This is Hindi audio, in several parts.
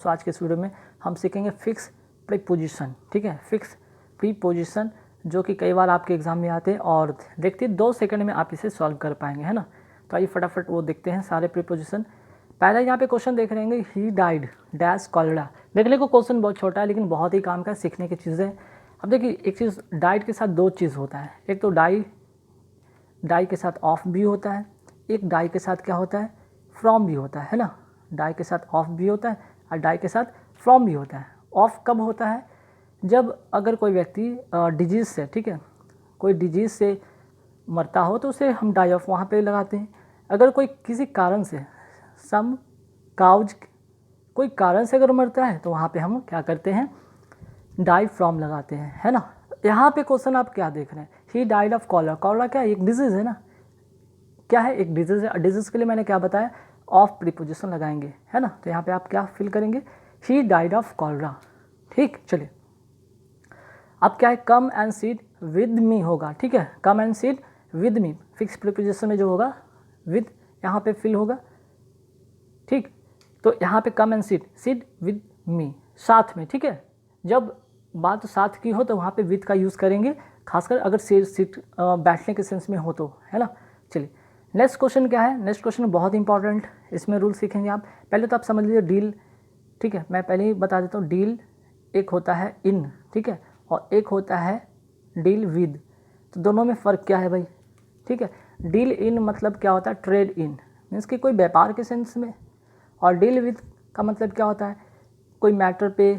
तो आज के इस वीडियो में हम सीखेंगे फिक्स प्रीपोजिशन। ठीक है, फिक्स प्रीपोजिशन जो कि कई बार आपके एग्जाम में आते हैं और देखते 2 सेकंड में आप इसे सॉल्व कर पाएंगे, है ना। तो आइए फटाफट वो देखते हैं सारे प्रीपोजिशन। पहले यहाँ पे क्वेश्चन देख रहे हैं, ही डाइड डैश कॉलेरा। देखने को क्वेश्चन बहुत छोटा है लेकिन बहुत ही काम का सीखने की चीज़ें। अब देखिए, एक चीज़ डाइड के साथ 2 चीज़ होता है, एक तो डाई के साथ ऑफ भी होता है, एक डाई के साथ क्या होता है, फ्रॉम भी होता है ना। डाई के साथ ऑफ भी होता है और डाई के साथ फ्रॉम भी होता है। ऑफ कब होता है, जब अगर कोई व्यक्ति डिजीज़ से, ठीक है, कोई डिजीज़ से मरता हो तो उसे हम डाई ऑफ वहाँ पे लगाते हैं। अगर कोई किसी कारण से सम काउज कोई कारण से अगर मरता है तो वहाँ पे हम क्या करते हैं, डाई फ्रॉम लगाते हैं, है ना। यहाँ पे क्वेश्चन आप क्या देख रहे हैं, he died of cholera. Cholera क्या है, एक डिजीज़ है ना, क्या है, एक डिजीज़ है। डिजीज़ के लिए मैंने क्या बताया, ऑफ प्रीपोजिशन लगाएंगे, है ना। तो यहाँ पे आप क्या फिल करेंगे, ही डाइड ऑफ कॉलरा। ठीक, चलिए अब क्या है, come and seat with me होगा। ठीक है, come and seat with me, fix preposition में जो होगा विद यहाँ पे फिल होगा। ठीक, तो यहाँ पे come and seat with me, साथ में। ठीक है, जब बात साथ की हो तो वहाँ पे विद का यूज़ करेंगे, खासकर अगर सीट बैठने के सेंस में हो तो, है ना। चलिए नेक्स्ट क्वेश्चन क्या है, नेक्स्ट क्वेश्चन बहुत इंपॉर्टेंट, इसमें रूल सीखेंगे आप। पहले तो आप समझ लीजिए डील, ठीक है, मैं पहले ही बता देता हूँ। डील एक होता है इन, ठीक है, और एक होता है डील विद। तो दोनों में फ़र्क क्या है भाई, ठीक है। डील इन मतलब क्या होता है, ट्रेड इन, मीन्स कि कोई व्यापार के सेंस में। और डील विद का मतलब क्या होता है, कोई मैटर पे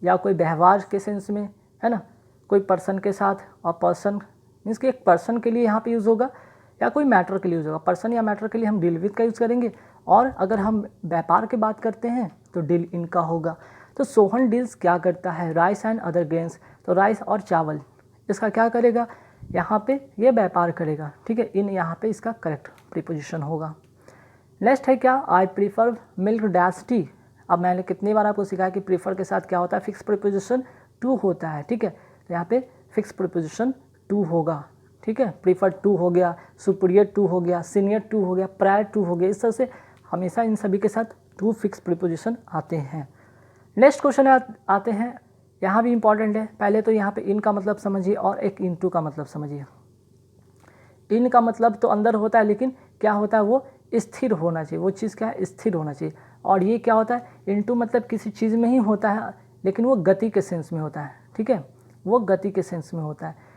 या कोई व्यवहार के सेंस में, है ना। कोई पर्सन के साथ, और पर्सन मीन्स कि एक पर्सन के लिए यहाँ पे यूज़ होगा या कोई मैटर के लिए यूज़ होगा। पर्सन या मैटर के लिए हम डील विद का यूज़ करेंगे, और अगर हम व्यापार की बात करते हैं तो डील इन का होगा। तो सोहन डील्स क्या करता है, राइस एंड अदर ग्रेन्स। तो राइस और चावल, इसका क्या करेगा, यहाँ पे ये व्यापार करेगा। ठीक है, इन यहाँ पे इसका करेक्ट प्रीपोजिशन होगा। नेक्स्ट है क्या, I prefer milk dash T. अब मैंने कितनी बार आपको सिखाया कि प्रीफर के साथ क्या होता है, फिक्स प्रीपोजिशन टू होता है। ठीक है, तो यहाँ पे फिक्स प्रीपोजिशन टू होगा। ठीक है, प्रीफर टू हो गया, सुपीरियर टू हो गया, सीनियर टू हो गया, प्रायर टू हो गया। इस तरह से हमेशा इन सभी के साथ टू फिक्स प्रीपोजिशन आते हैं। नेक्स्ट क्वेश्चन आते हैं, यहाँ भी इंपॉर्टेंट है। पहले तो यहाँ पे इन का मतलब समझिए और एक इन टू का मतलब समझिए। इन का मतलब तो अंदर होता है, लेकिन क्या होता है, वो स्थिर होना चाहिए, वो चीज़ क्या है, स्थिर होना चाहिए। और ये क्या होता है, इनटू मतलब किसी चीज़ में ही होता है, लेकिन वो गति के सेंस में होता है। ठीक है, वो गति के सेंस में होता है।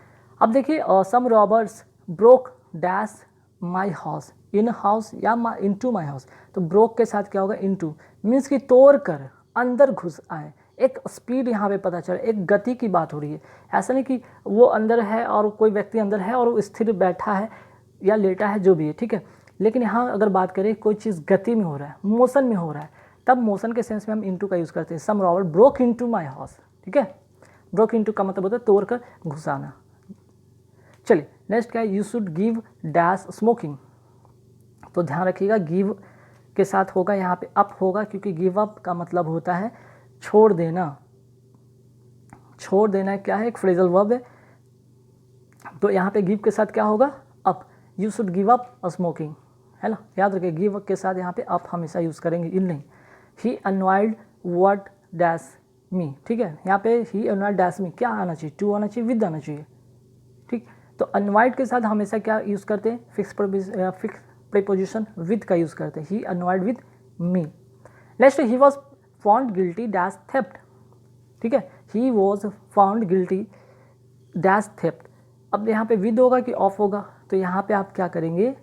अब देखिए, some robbers broke dash my house, in house या इनटू माई हाउस। तो ब्रोक के साथ क्या होगा, इनटू, मीन्स कि तोड़ कर अंदर घुस आए। एक स्पीड यहाँ पे पता चला, एक गति की बात हो रही है। ऐसा नहीं कि वो अंदर है और कोई व्यक्ति अंदर है और वो स्थिर बैठा है या लेटा है, जो भी है। ठीक है, लेकिन यहाँ अगर बात करें कोई चीज़ गति में हो रहा है, मोशन में हो रहा है, तब मोशन के सेंस में हम इनटू का यूज़ करते हैं। Some robber broke into my house. ठीक है, ब्रोक इनटू का मतलब होता है तोड़ कर घुसाना। चलिए नेक्स्ट क्या है, you should give dash smoking. तो ध्यान रखिएगा, गिव के साथ होगा यहाँ पे अप होगा, क्योंकि गिव अप का मतलब होता है छोड़ देना। छोड़ देना क्या है, एक फ्रेजल वर्ब है। तो यहाँ पे गिव के साथ क्या होगा, up. You should give up smoking, है ना, याद रखिए। गिव के साथ यहाँ पे अप हमेशा यूज़ करेंगे, इन नहीं। ही अनवाइड व्हाट डैश मी। ठीक है, यहाँ पे ही अनवाइड डैश मी क्या आना चाहिए, टू आना चाहिए, विद आना चाहिए। ठीक, तो अनवाइड के साथ हमेशा क्या यूज़ करते हैं, फिक्स प्रीपोजिशन विद का यूज़ करते हैं। He annoyed with me. Next, he was found guilty dash theft. ठीक है, he was found guilty dash theft. अब यहाँ पे विद होगा कि ऑफ होगा, तो यहाँ पे आप क्या करेंगे,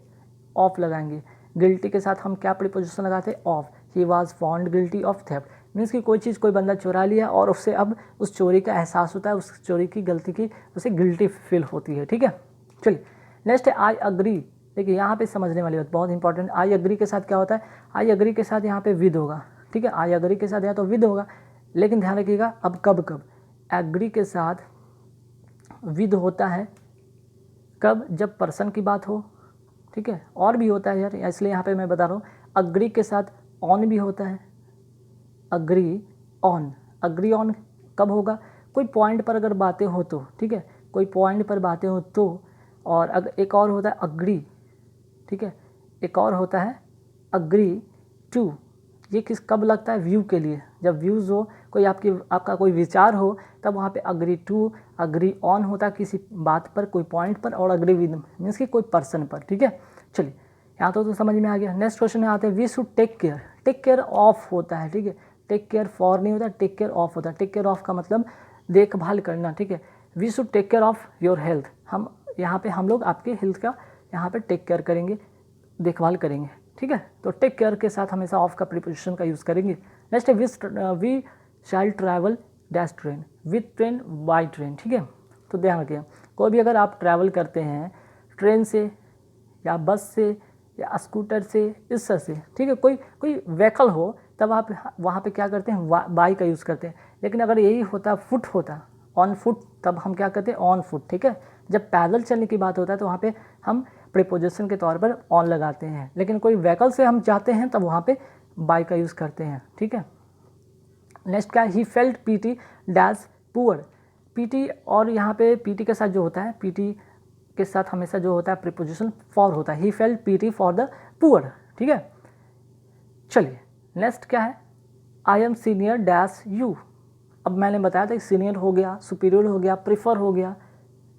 ऑफ लगाएंगे। गिल्टी के साथ हम क्या प्रीपोजिशन लगाते हैं, of. He was found guilty of theft, means कि कोई चीज़ कोई बंदा चुरा लिया और उससे अब उस चोरी का एहसास होता है, उस चोरी की गलती की उसे गिल्टी फील होती है। ठीक है, चलिए नेक्स्ट है आई अग्री। देखिए यहाँ पे समझने वाली बात बहुत इंपॉर्टेंट, आई अग्री के साथ क्या होता है, आई अग्री के साथ यहाँ पे विद होगा। ठीक है, आई अग्री के साथ यहाँ तो विद होगा, लेकिन ध्यान रखिएगा अब कब कब एग्री के साथ विद होता है, कब, जब पर्सन की बात हो। ठीक है, और भी होता है यार, इसलिए यहाँ पे मैं बता रहा हूँ। अग्री के साथ ऑन भी होता है, अग्री ऑन। अग्री ऑन कब होगा, कोई पॉइंट पर अगर बातें हो तो। ठीक है, कोई पॉइंट पर बातें हो तो। और अगर एक और होता है अग्री। ठीक है, एक और होता है अग्री टू। ये किस कब लगता है, व्यू के लिए, जब व्यूज़ हो, कोई आपका कोई विचार हो, तब वहाँ पे अग्री टू, अग्री ऑन होता है किसी बात पर, कोई पॉइंट पर, और अग्री विद मीन्स कि कोई पर्सन पर, ठीक है। चलिए यहाँ तो समझ में आ गया। नेक्स्ट क्वेश्चन में आते हैं, we should take care. Take care of होता है, ठीक है, टेक केयर फॉर नहीं होता, टेक केयर ऑफ होता है। टेक केयर ऑफ का मतलब देखभाल करना, ठीक है। We should take care of your health, हम यहाँ पे हम लोग आपके हेल्थ का यहाँ पे टेक केयर करेंगे, देखभाल करेंगे, ठीक है। तो टेक केयर के साथ हमेशा ऑफ का प्रीपोजिशन का यूज़ करेंगे। नेक्स्ट है we shall travel dash train, with train, by train, ठीक है। तो ध्यान रखिए, कोई भी अगर आप ट्रैवल करते हैं ट्रेन से या बस से या स्कूटर से, इस तरह से, ठीक है, कोई व्हीकल हो, तब आप वहाँ पे क्या करते हैं, बाई का यूज़ करते हैं। लेकिन अगर यही होता फुट होता, ऑन फुट, तब हम क्या करते हैं, ऑन फुट, ठीक है। जब पैदल चलने की बात होता है तो वहाँ पे हम प्रीपोजिशन के तौर पर ऑन लगाते हैं, लेकिन कोई व्हीकल से हम जाते हैं तब वहाँ पे बाई का यूज़ करते हैं, ठीक है। नेक्स्ट क्या है, he felt PT dash poor. PT, और यहाँ पे पीटी के साथ जो होता है, पीटी के साथ हमेशा जो होता है प्रीपोजिशन फॉर होता है। He felt PT for the poor, ठीक है। चलिए नेक्स्ट क्या है, I M senior dash you. अब मैंने बताया था कि सीनियर हो गया, सुपीरियर हो गया, प्रीफर हो गया,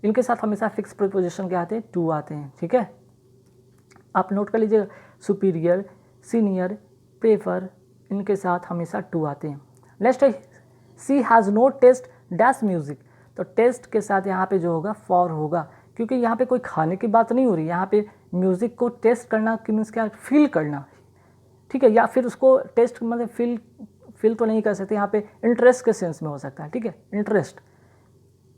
इनके साथ हमेशा फिक्स प्रीपोजिशन क्या आते हैं, टू आते हैं, ठीक है। आप नोट कर लीजिएगा, सुपीरियर, सीनियर, प्रेफर, इनके साथ हमेशा टू आते हैं। नेक्स्ट है, she has no taste dash music. तो टेस्ट के साथ यहाँ पे जो होगा फॉर होगा, क्योंकि यहाँ पे कोई खाने की बात नहीं हो रही, यहाँ पे म्यूज़िक को टेस्ट करना कि मीन्स क्या, फील करना, ठीक है। या फिर उसको टेस्ट मतलब फील तो नहीं कर सकते, यहाँ पे इंटरेस्ट के सेंस में हो सकता है, ठीक है। इंटरेस्ट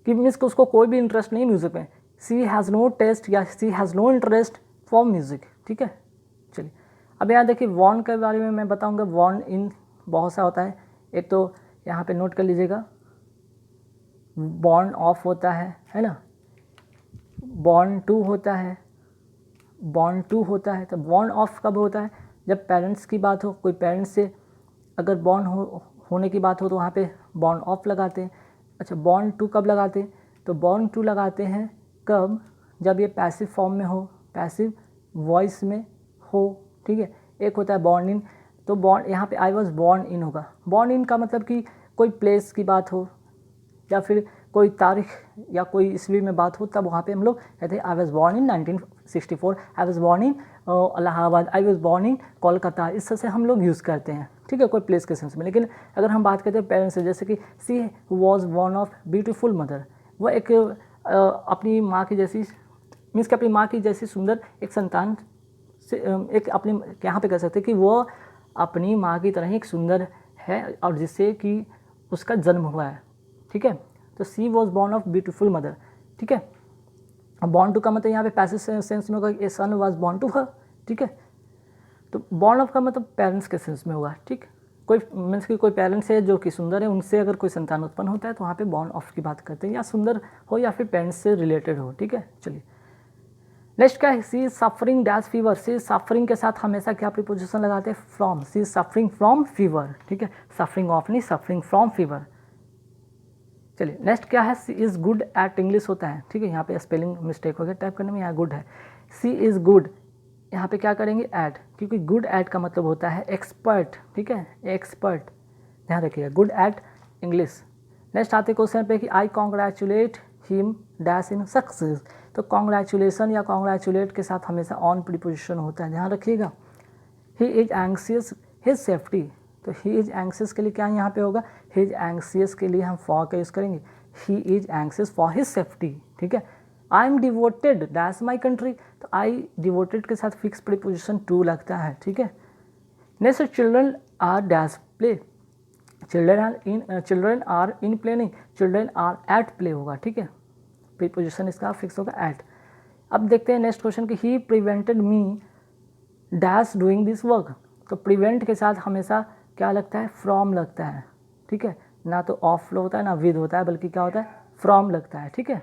कि मीन्स कि उसको कोई भी इंटरेस्ट नहीं म्यूज़िक में, सी हैज़ नो टेस्ट या she has no interest for music, ठीक है। चलिए अब यहाँ देखिए, वॉर्न के बारे में मैं बताऊँगा। वॉर्न इन बहुत सा होता है, एक तो यहाँ पे नोट कर लीजिएगा, बॉर्न ऑफ होता है ना, बॉर्न टू होता है, बॉर्न टू होता है। तो बॉर्न ऑफ कब होता है, जब पेरेंट्स की बात हो, कोई पेरेंट्स से अगर बॉर्न होने की बात हो तो वहाँ पे बॉर्न ऑफ लगाते हैं। अच्छा, बॉर्न टू कब लगाते हैं, तो बॉर्न टू लगाते हैं कब, जब ये पैसिव फॉर्म में हो, पैसिव वॉइस में हो, ठीक है। एक होता है बॉर्न इन, तो बॉर्न यहाँ पे आई वॉज बॉर्न इन होगा। बॉर्न इन का मतलब कि कोई प्लेस की बात हो या फिर कोई तारीख या कोई ईस्वी में बात हो, तब वहाँ पे हम लोग कहते हैं I was born in 1964, I was born in Allahabad, I was born in Kolkata, इस तरह से हम लोग यूज़ करते हैं, ठीक है, कोई प्लेस के सेंस में। लेकिन अगर हम बात करते हैं पेरेंट्स से, जैसे कि she was born of beautiful mother, वो एक अपनी माँ की जैसी, मीन्स कि अपनी माँ की जैसी सुंदर एक संतान से, एक अपनी यहाँ पे कह सकते हैं कि वो अपनी माँ की तरह ही एक सुंदर है, और जिससे कि उसका जन्म हुआ है, ठीक है। तो she was born of beautiful mother, ठीक है। बॉर्न टू का मतलब यहाँ पे पैसिव सेंस में होगा, ए सन वॉज बॉर्न टू हर, ठीक है। तो बॉर्न ऑफ का मतलब पेरेंट्स के सेंस में होगा, ठीक। कोई मीन्स कि कोई पेरेंट्स है जो कि सुंदर है, उनसे अगर कोई संतान उत्पन्न होता है तो वहाँ पे बॉर्न ऑफ की बात करते हैं, या सुंदर हो या फिर पेरेंट्स से रिलेटेड हो, ठीक है। चलिए नेक्स्ट क्या है, she suffering dash fever. She suffering के साथ हमेशा क्या प्रीपोजिशन लगाते हैं, from. She suffering from fever, ठीक है, सफरिंग ऑफ नहीं, सफरिंग फ्रॉम फीवर। चलिए नेक्स्ट क्या है, she is good at English होता है, ठीक है। यहाँ पे स्पेलिंग मिस्टेक हो गया टाइप करने में, यहाँ गुड है, सी इज़ गुड, यहाँ पे क्या करेंगे, ऐड, क्योंकि गुड ऐड का मतलब होता है एक्सपर्ट, ठीक है, एक्सपर्ट, ध्यान रखिएगा, गुड ऐट इंग्लिश। नेक्स्ट आते क्वेश्चन पे कि I congratulate him dash in success. तो कॉन्ग्रेचुलेशन या कॉन्ग्रेचुलेट के साथ हमेशा ऑन प्रीपोजिशन होता है, ध्यान रखिएगा। ही इज एंग्सियस हिज सेफ्टी, तो ही इज एंग्सियस के लिए क्या यहाँ पे होगा, ही इज एंग्सियस के लिए हम फॉर का यूज़ करेंगे, he is anxious for his safety, ठीक है। I am devoted dash my country, तो आई डिवोटेड के साथ फिक्स प्रीपोजिशन टू लगता है, ठीक है। Next, children are dash play, children are in play नहीं, चिल्ड्रन आर एट प्ले होगा, ठीक है, प्रीपोजिशन इसका फिक्स होगा एट। अब देखते हैं नेक्स्ट क्वेश्चन कि he prevented me dash doing this work. तो प्रिवेंट के साथ हमेशा क्या लगता है, फ्रॉम लगता है, ठीक है, ना तो ऑफ होता है ना विद होता है, बल्कि क्या होता है, फ्रॉम लगता है, ठीक है।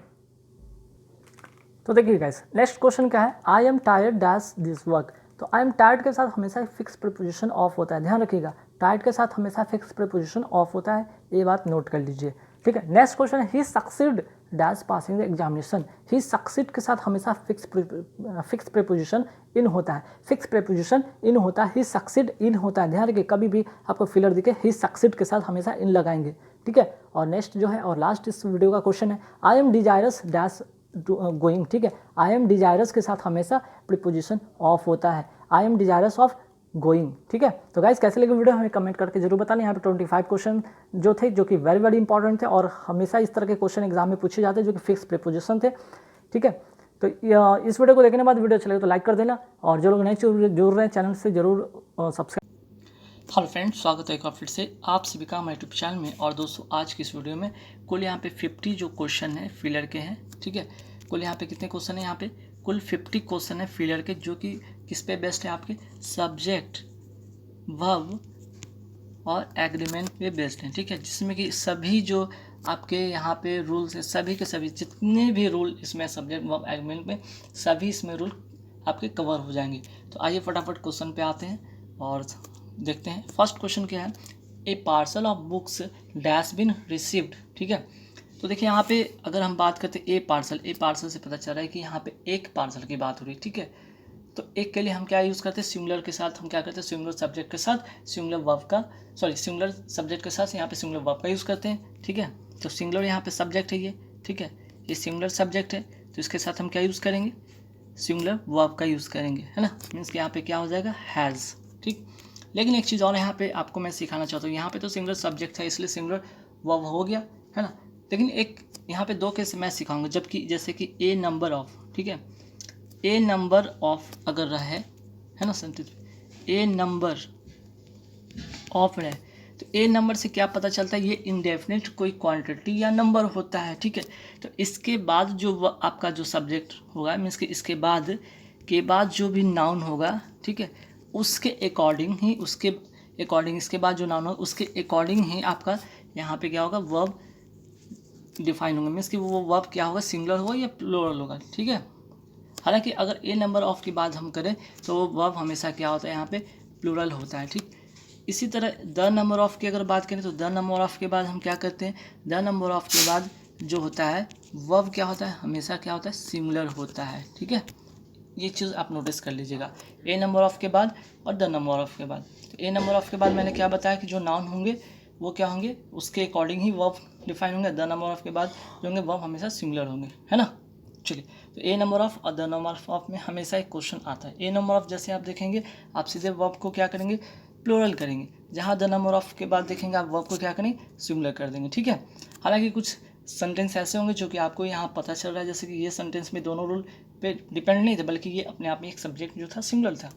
तो देखिए गाइस, नेक्स्ट क्वेश्चन क्या है, I am tired dash this work. तो आई एम टायर्ड के साथ हमेशा फिक्स प्रीपोजिशन ऑफ होता है, ध्यान रखिएगा, टायर्ड के साथ हमेशा फिक्स प्रीपोजिशन ऑफ होता है, ये बात नोट कर लीजिए, ठीक है। नेक्स्ट क्वेश्चन है he succeed dash passing the examination. He succeed के साथ हमेशा फिक्स प्रीपोजिशन इन होता है, फिक्स प्रीपोजिशन इन होता है, ही सक्सीड इन होता है। ध्यान रखिए कभी भी आपको फिलर दिखे ही सक्सीड के साथ हमेशा इन लगाएंगे, ठीक है। और नेक्स्ट जो है और लास्ट इस वीडियो का क्वेश्चन है I M desirous dash going, ठीक है। आई एम डिजायरस के साथ हमेशा प्रीपोजिशन ऑफ होता है, I M desirous of going, ठीक है। तो गाइस कैसे लगे वीडियो हमें कमेंट करके जरूर बताना। यहाँ पे 25 क्वेश्चन जो थे जो कि वेरी इंपॉर्टेंट थे और हमेशा इस तरह के क्वेश्चन एग्जाम में पूछे जाते हैं जो कि फिक्स प्रीपोजिशन थे, ठीक है। तो इस वीडियो को देखने के बाद वीडियो अच्छा लगे तो लाइक कर देना और जो लोग नए जुड़ रहे हैं चैनल से जरूर सब्सक्राइब। हेलो फ्रेंड्स, स्वागत है एक बार फिर से आप सभी का हमारे यूट्यूब चैनल में। और दोस्तों आज की इस वीडियो में कुल यहाँ पे 50 जो क्वेश्चन है फिलर के हैं, ठीक है। कुल यहाँ पे कितने क्वेश्चन है, यहाँ पे कुल 50 क्वेश्चन है फिलर के जो कि किस पे बेस्ड है, आपके सब्जेक्ट, वर्ब और एग्रीमेंट पे बेस्ड हैं, ठीक है। जिसमें कि सभी जो आपके यहाँ पे रूल्स है, सभी के सभी जितने भी रूल इसमें सब्जेक्ट वर्ब एग्रीमेंट में सभी इसमें रूल आपके कवर हो जाएंगे। तो आइए फटाफट क्वेश्चन पे आते हैं और देखते हैं। फर्स्ट क्वेश्चन क्या है, a parcel of books dash been received, ठीक है। तो देखिए यहाँ पे अगर हम बात करते हैं ए पार्सल से पता चल रहा है कि यहाँ पे एक पार्सल की बात हो रही है, ठीक है। तो एक के लिए हम क्या यूज़ करते हैं, सिंगुलर के साथ हम क्या करते हैं, सिंगुलर सब्जेक्ट के साथ सिंगुलर वर्ब का सिंगुलर सब्जेक्ट के साथ यहाँ पे सिंगुलर वर्ब का यूज़ करते हैं, ठीक है। तो सिंगुलर यहाँ पे सब्जेक्ट है ये, ठीक है, ये सिंगुलर सब्जेक्ट है तो इसके साथ हम क्या यूज़ करेंगे, सिंगुलर वर्ब का यूज़ करेंगे, है ना। मीन्स कि यहाँ पे क्या हो जाएगा, हैज़, ठीक। लेकिन एक चीज़ और यहाँ पे आपको मैं सिखाना चाहता हूँ, यहाँ पे तो सिंगुलर सब्जेक्ट है इसलिए सिंगुलर वर्ब हो गया, है ना। लेकिन एक यहाँ पे दो केस मैं सिखाऊंगा, जबकि जैसे कि ए नंबर ऑफ, ठीक है, ए नंबर ऑफ अगर रहे, है ना सेंटेंस, ए नंबर ऑफ रहे तो ए नंबर से क्या पता चलता है, ये इंडेफिनिट कोई क्वांटिटी या नंबर होता है, ठीक है। तो इसके बाद जो आपका जो सब्जेक्ट होगा, मीन्स कि इसके बाद जो भी नाउन होगा, ठीक है, उसके अकॉर्डिंग ही इसके बाद जो नाउन होगा उसके अकॉर्डिंग ही आपका यहाँ पे क्या होगा, वर्ब डिफाइन होगा। मीन्स कि वो वर्ब क्या होगा, सिंगुलर होगा या प्लूरल होगा, ठीक है। हालांकि अगर ए नंबर ऑफ की बात हम करें तो वर्ब हमेशा क्या होता है, यहाँ पे प्लूरल होता है, ठीक। इसी तरह द नंबर ऑफ की अगर बात करें तो द नंबर ऑफ के बाद हम क्या करते हैं, द नंबर ऑफ के बाद जो होता है वर्ब क्या होता है, हमेशा क्या होता है, सिंगुलर होता है, ठीक है। ये चीज़ आप नोटिस कर लीजिएगा, ए नंबर ऑफ के बाद और द नंबर ऑफ के बाद। तो ए नंबर ऑफ के बाद मैंने क्या बताया कि जो नाउन होंगे वो क्या होंगे, उसके अकॉर्डिंग ही वर्ब डिफाइन होंगे। द नंबर ऑफ के बाद जो होंगे वर्ब हमेशा सिंगुलर होंगे, है ना। चलिए, तो ए नंबर ऑफ और द नंबर ऑफ में हमेशा एक क्वेश्चन आता है। ए नंबर ऑफ जैसे आप देखेंगे आप सीधे वर्ब को क्या करेंगे, प्लूरल करेंगे, जहाँ द नंबर ऑफ के बाद देखेंगे आप वर्ब को क्या करेंगे, सिंगुलर कर देंगे, ठीक है। हालांकि कुछ सेंटेंस ऐसे होंगे जो कि आपको यहाँ पता चल रहा है, जैसे कि ये सेंटेंस में दोनों रूल पे डिपेंड नहीं थे बल्कि ये अपने आप में एक सब्जेक्ट जो था सिंगुलर था।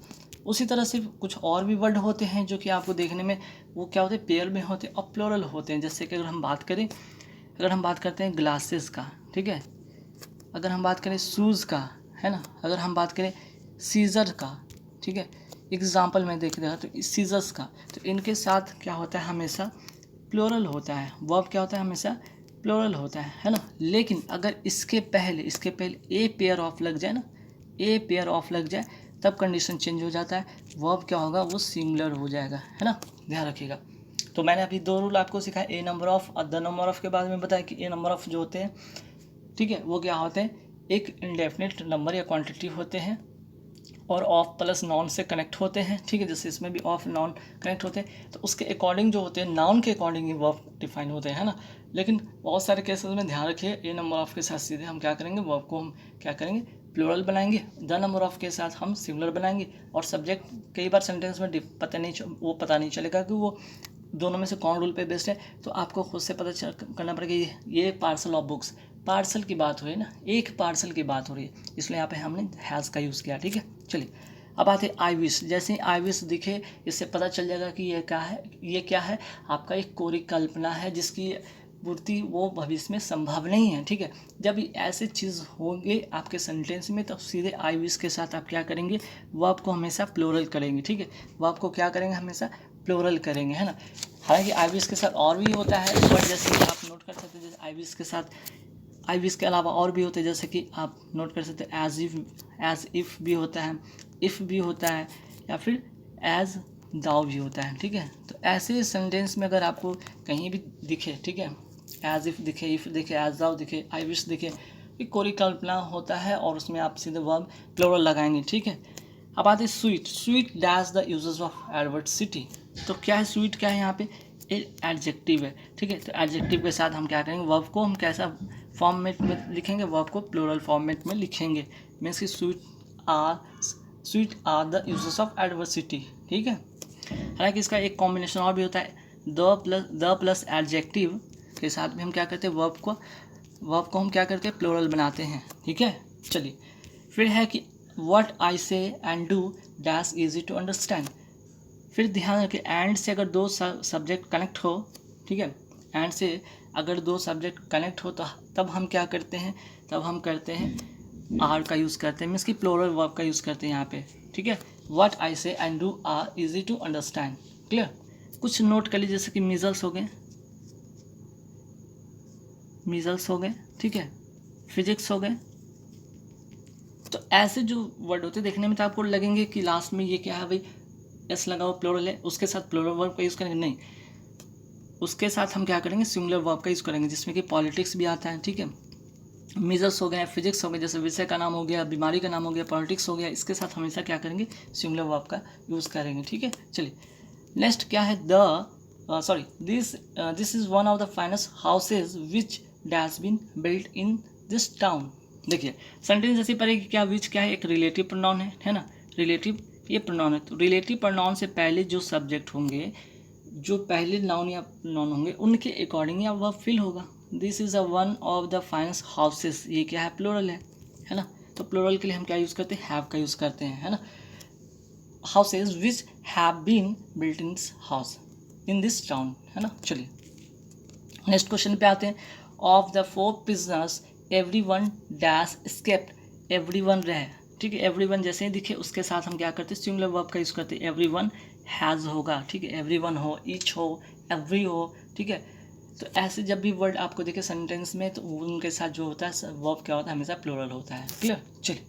उसी तरह से कुछ और भी वर्ड होते हैं जो कि आपको देखने में वो क्या होते हैं, पेयर में होते हैं और प्लूरल होते हैं। जैसे कि अगर हम बात करते हैं ग्लासेस का, ठीक है, अगर हम बात करें शूज़ का, है ना, अगर हम बात करें सीजर का, ठीक है, एग्जाम्पल में देख रहा तो सीजर्स का, तो इनके साथ क्या होता है, हमेशा प्लूरल होता है, वर्ब क्या होता है, हमेशा प्लूरल होता है ना। लेकिन अगर इसके पहले ए पेयर ऑफ लग जाए ना, ए पेयर ऑफ लग जाए तब कंडीशन चेंज हो जाता है, वर्ब क्या होगा, वो सिंगुलर हो जाएगा, है ना, ध्यान रखिएगा। तो मैंने अभी दो रूल आपको सिखाया, ए नंबर ऑफ और द नंबर ऑफ के बाद में बताया कि ए नंबर ऑफ जो होते हैं, ठीक है, वो क्या होते हैं, एक इंडेफिनिट नंबर या क्वांटिटी होते हैं और ऑफ प्लस नॉन से कनेक्ट होते हैं, ठीक है। जैसे इसमें भी ऑफ नॉन कनेक्ट होते हैं तो उसके अकॉर्डिंग जो होते हैं, नाउन के अकॉर्डिंग ही वर्ब डिफाइन होते हैं, है ना। लेकिन बहुत सारे केसेस में ध्यान रखिए, ए नंबर ऑफ के साथ सीधे हम क्या करेंगे, वर्ब को हम क्या करेंगे, प्लूरल बनाएंगे, द नंबर ऑफ के साथ हम सिंगुलर बनाएंगे। और सब्जेक्ट कई बार सेंटेंस में पता नहीं चलेगा कि वो दोनों में से कौन रूल पे बेस्ड है, तो आपको खुद से पता करना पड़ेगा। ये पार्सल ऑफ बुक्स, पार्सल की बात हो रही है ना, एक पार्सल की बात हो रही है, इसलिए यहाँ पे हमने हैज़ का यूज़ किया, ठीक है। चलिए अब आते हैं आई विश। जैसे ही आई विश दिखे इससे पता चल जाएगा कि ये क्या है, आपका एक कोरी कल्पना है जिसकी पूर्ति वो भविष्य में संभव नहीं है, ठीक है। जब ऐसे चीज़ होंगे आपके सेंटेंस में तो सीधे आई विश के साथ आप क्या करेंगे, वर्ब को हमेशा प्लूरल करेंगे, ठीक है, वर्ब को क्या करेंगे, हमेशा प्लूरल करेंगे, है ना। हालांकि आई विश के साथ और भी होता है, बट जैसे कि आप नोट कर सकते हैं, जैसे आई विश के साथ आई विश के अलावा और भी होते हैं, जैसे कि आप नोट कर सकते हैं एज इफ़ भी होता है, इफ़ भी होता है, या फिर एज दाउ भी होता है, ठीक है। तो ऐसे सेंटेंस में अगर आपको कहीं भी दिखे, ठीक है, एज इफ दिखे, इफ दिखे, एज दाउ दिखे, आई विश दिखे, ये कोई कल्पना होता है और उसमें आप सीधे वर्ब प्लूरल लगाएंगे, ठीक है। अब आते हैं sweet, sweet dash the uses of adversity. तो क्या है स्वीट, क्या है यहाँ पे एडजेक्टिव है, ठीक है। तो एडजेक्टिव के साथ हम क्या करेंगे, वर्ब को हम कैसा फॉर्मेट में लिखेंगे, वर्ब को प्लूरल फॉर्मेट में लिखेंगे। मीन्स कि sweet are the uses of adversity, ठीक है। हालांकि इसका एक कॉम्बिनेशन और भी होता है, द प्लस एडजेक्टिव के साथ भी हम क्या करते हैं, वर्ब को हम क्या करते हैं, प्लूरल बनाते हैं, ठीक है। चलिए फिर है कि what I say and do dash easy to understand. फिर ध्यान रखें एंड से अगर दो सब्जेक्ट कनेक्ट हो, ठीक है, एंड से अगर दो सब्जेक्ट कनेक्ट हो तो तब हम क्या करते हैं, तब हम करते हैं आर का यूज़ करते हैं, मीन्स कि प्लूरल वर्ब का यूज़ करते हैं यहाँ पे, ठीक है। What I say and do are easy to understand, clear. कुछ नोट कर लीजिए, जैसे कि मीजल्स हो गए, मीजल्स हो गए, ठीक है, फिजिक्स हो गए। तो ऐसे जो वर्ड होते हैं देखने में तो आपको लगेंगे कि लास्ट में ये क्या है भाई, एस लगा हुआ प्लूरल है, उसके साथ प्लूरल वर्ब का यूज़ करेंगे, नहीं, उसके साथ हम क्या करेंगे, सिंगुलर वर्ब का यूज़ करेंगे, जिसमें कि पॉलिटिक्स भी आता है, ठीक है। मेजर्स हो गए, फिजिक्स हो गए, जैसे विषय का नाम हो गया, बीमारी का नाम हो गया, पॉलिटिक्स हो गया, इसके साथ हमेशा क्या करेंगे, सिंगुलर वर्ब का यूज़ करेंगे, ठीक है। चलिए नेक्स्ट क्या है, this is one of the finest houses which dash been built in this town. देखिए सेंटेंस ऐसी पड़ेगी, क्या विच क्या है, एक रिलेटिव प्रोनाउन है ना, रिलेटिव ये प्रोनाउन है। तो रिलेटिव प्रोनाउन से पहले जो सब्जेक्ट होंगे, जो पहले नाउन या प्रोनाउन होंगे, उनके अकॉर्डिंग या वर्ब फिल होगा। This is a one of the finest houses, ये क्या है, प्लूरल है ना। तो प्लूरल के लिए हम क्या यूज़ करते हैं, हैव का यूज़ करते हैं, है ना। Houses which have been built in house in this town, है ना। चलिए नेक्स्ट क्वेश्चन पे आते हैं। Of the 4 prisoners everyone dash escaped, everyone रहे, ठीक है। एवरीवन जैसे ही दिखे उसके साथ हम क्या करते हैं, सिंगुलर वर्ब का यूज़ करते हैं। एवरीवन हैज़ होगा, ठीक है, एवरीवन हो, ईच हो, एवरी हो, ठीक है। तो ऐसे जब भी वर्ड आपको देखे सेंटेंस में तो उनके साथ जो होता है वर्ब क्या होता है, हमेशा प्लूरल होता है, क्लियर। चलिए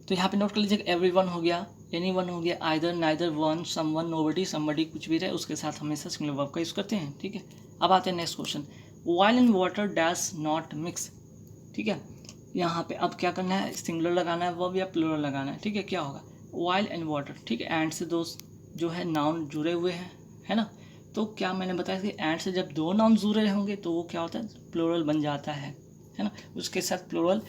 तो यहाँ पे नोट कर लीजिए, एवरीवन हो गया, एनीवन हो गया, either, neither, one, someone, nobody, somebody, कुछ भी रहे उसके साथ हमेशा सिंगुलर वर्ब का यूज़ करते हैं, ठीक है। अब आते हैं next question, oil and water dash not mix, ठीक है। यहाँ पे अब क्या करना है, सिंगुलर लगाना है वर्ब या प्लूरल लगाना है, ठीक है। क्या होगा, ऑयल एंड वाटर, ठीक है। एंड से दो जो है नाउन जुड़े हुए हैं, है ना। तो क्या मैंने बताया कि एंड से जब दो नाउन जुड़े होंगे तो वो क्या होता है, प्लूरल बन जाता है ना। उसके साथ प्लूरल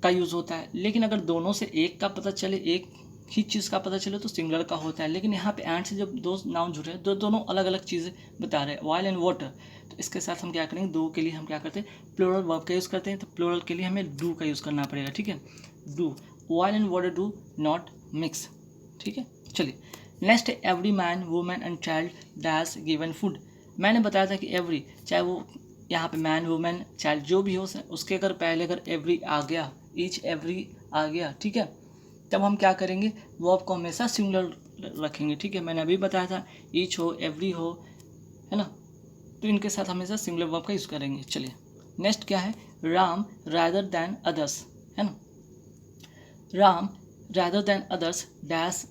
का यूज़ होता है। लेकिन अगर दोनों से एक का पता चले, एक ही चीज़ का पता चले तो सिंगुलर का होता है। लेकिन यहाँ पे एंड से जब दो नाउन जुड़े हैं तो दोनों अलग अलग चीज़ें बता रहे हैं, ऑयल एंड वाटर, तो इसके साथ हम क्या करेंगे, दो के लिए हम क्या करते हैं, प्लूरल वर्ब का यूज़ करते हैं। तो प्लूरल के लिए हमें डू का यूज़ करना पड़ेगा, ठीक है। Do, oil and water do not mix, ठीक है। चलिए नेक्स्ट है, every man women and child dash given food. मैंने बताया था कि एवरी, चाहे वो यहाँ पे मैन वुमेन चाइल्ड जो भी हो, उसके अगर पहले अगर एवरी आ गया, ईच एवरी आ गया, ठीक है, तब हम क्या करेंगे, वर्ब को हमेशा सिंगुलर रखेंगे, ठीक है। मैंने अभी बताया था ईच हो, एवरी हो, है ना, तो इनके साथ हमेशा सिंगुलर वर्ब का यूज़ करेंगे। चलिए नेक्स्ट क्या है, राम रादर दैन अदर्स, है ना, Ram rather than others dash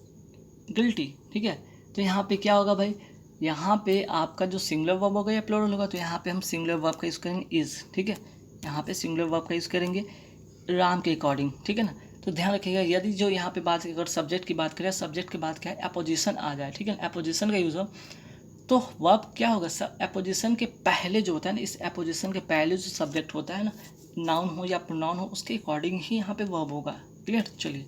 guilty, ठीक है। तो यहाँ पे क्या होगा भाई, यहाँ पे आपका जो सिंगुलर वर्ब होगा या प्लूरल होगा, तो यहाँ पे हम सिंगुलर वर्ब का यूज़ करेंगे इज़, ठीक है। यहाँ पे सिंगुलर वर्ब का यूज़ करेंगे राम के अकॉर्डिंग, ठीक है ना। तो ध्यान रखिएगा, यदि जो यहाँ पे बात अगर सब्जेक्ट की बात करें, सब्जेक्ट की बात क्या है, अपोजिशन आ जाए, ठीक है, अपोजिशन का यूज़ हो तो वर्ब क्या होगा, अपोजिशन के पहले जो होता है ना, इस अपोजिशन के पहले जो सब्जेक्ट होता है ना, नाउन हो या प्रोनाउन हो, उसके अकॉर्डिंग ही यहाँ पे वर्ब होगा, क्लियर। चलिए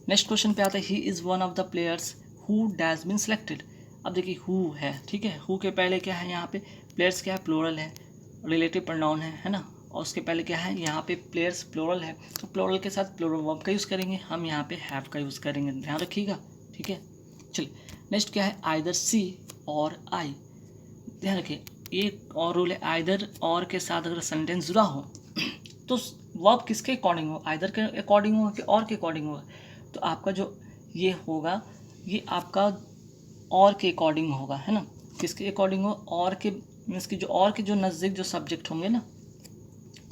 नेक्स्ट क्वेश्चन पे आता है, he is one of the players who dash been selected. अब देखिए हु है, ठीक है, हु के पहले क्या है, यहाँ पे प्लेयर्स क्या है, प्लूरल है, रिलेटिव प्रोनाउन है ना, और उसके पहले क्या है, यहाँ पे प्लेयर्स प्लूरल है, तो प्लूरल के साथ प्लूरल वर्ब का यूज़ करेंगे, हम यहाँ पे हैव का यूज़ करेंगे, ध्यान रखिएगा, ठीक है। चलिए नेक्स्ट क्या है, आइदर सी और आई। ध्यान रखिए एक और रूल है, आइदर और के साथ अगर सेंटेंस जुड़ा हो तो वर्ब किसके अकॉर्डिंग हो, आइदर के अकॉर्डिंग होगा कि और के अकॉर्डिंग होगा। तो आपका जो ये होगा, ये आपका और के अकॉर्डिंग होगा, है ना, किसके अकॉर्डिंग हो, और के मीन्स की जो और के जो नज़दीक जो सब्जेक्ट होंगे ना,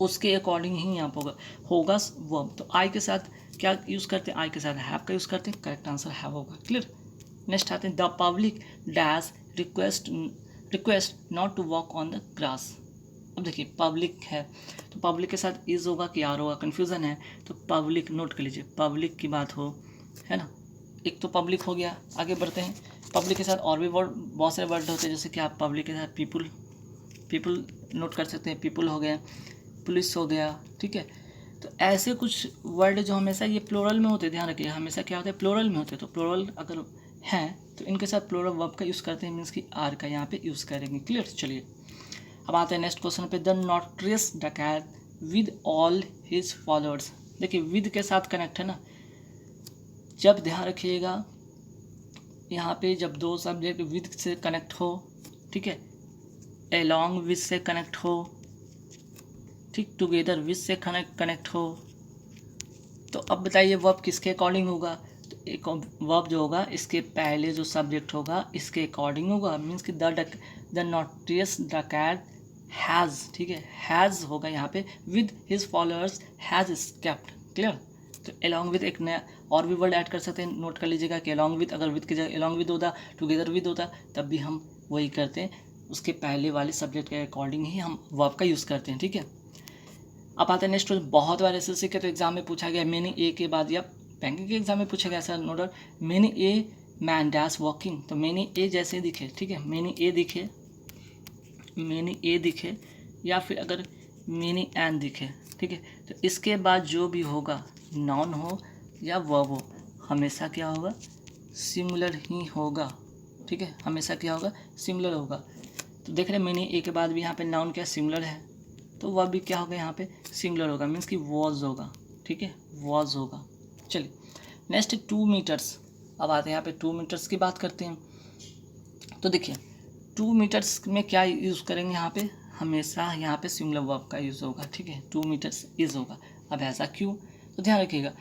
उसके अकॉर्डिंग ही यहाँ पर होगा वर्ब। तो आई के साथ क्या यूज़ करते हैं, आई के साथ हैव का यूज़ करते हैं, करेक्ट आंसर हैव होगा, क्लियर। नेक्स्ट आते हैं, the public dash request not to walk on the grass. अब देखिए पब्लिक है तो पब्लिक के साथ इज़ होगा कि आर होगा, कन्फ्यूज़न है तो पब्लिक नोट कर लीजिए, पब्लिक की बात हो, है ना। एक तो पब्लिक हो गया, आगे बढ़ते हैं। पब्लिक के साथ और भी वर्ड, बहुत सारे वर्ड होते हैं, जैसे कि आप पब्लिक के साथ पीपुल, पीपुल नोट कर सकते हैं, पीपुल हो गया, पुलिस हो गया, ठीक है। तो ऐसे कुछ वर्ड जो हमेशा ये प्लोरल में होते हैं, ध्यान रखिए हमेशा क्या होता है, प्लोरल में होते हैं। तो प्लोरल अगर हैं तो इनके साथ प्लोरल वर्ब का यूज़ करते हैं, मीन्स कि आर का यहाँ पे यूज़ करेंगे। क्लियर। चलिए अब आते हैं नेक्स्ट क्वेश्चन पे। द नोटरियस डकैत विद ऑल हिज फॉलोअर्स। देखिए विद के साथ कनेक्ट है ना, जब ध्यान रखिएगा यहाँ पे जब दो सब्जेक्ट विद से कनेक्ट हो, ठीक है, एलॉन्ग विद से कनेक्ट हो, ठीक, टुगेदर विद से कनेक्ट हो, तो अब बताइए वर्ब किसके अकॉर्डिंग होगा। तो एक वर्ब जो होगा इसके पहले जो सब्जेक्ट होगा इसके अकॉर्डिंग होगा, मीन्स कि द नोटरियस डकैत हैज़, ठीक है, हैज़ होगा यहाँ पे, with his followers has escaped. Clear. तो अलॉन्ग विद एक नया और भी वर्ड ऐड कर सकते हैं, नोट कर लीजिएगा कि अलॉन्ग विद, अगर विद की जगह अलॉन्ग विद होता, टुगेदर विद होता, तब भी हम वही करते हैं, उसके पहले वाले सब्जेक्ट के अकॉर्डिंग ही हम वर्ब का यूज़ करते हैं, ठीक है। अब आते हैं नेक्स्ट क्वेश्चन। बहुत बार एसएससी के तो एग्जाम में पूछा गया मैनी ए के बाद, या बैंकिंग के एग्जाम में पूछा गया sir note doubt, many a man dash walking. तो मैनी ए जैसे दिखे, ठीक है, मैनी ए दिखे, मैनी ए दिखे, या फिर अगर मैनी एन दिखे, ठीक है, तो इसके बाद जो भी होगा नाउन हो या वर्ब हो हमेशा क्या होगा, सिंगुलर ही होगा, ठीक है, हमेशा क्या होगा, सिंगुलर होगा। तो देख रहे हैं मैनी ए के बाद भी यहाँ पे नाउन क्या सिंगुलर है, तो वह भी क्या होगा यहाँ पे सिंगुलर होगा, मीन्स कि वॉज होगा, ठीक है, वॉज होगा। चलिए नेक्स्ट 2 मीटर्स। अब आते हैं यहाँ पे 2 मीटर्स की बात करते हैं। तो देखिए 2 मीटर्स में क्या यूज़ करेंगे, यहाँ पे हमेशा यहाँ पे सिंगुलर वर्ब का यूज़ होगा, ठीक है, 2 मीटर्स इज होगा। अब ऐसा क्यों, तो ध्यान रखिएगा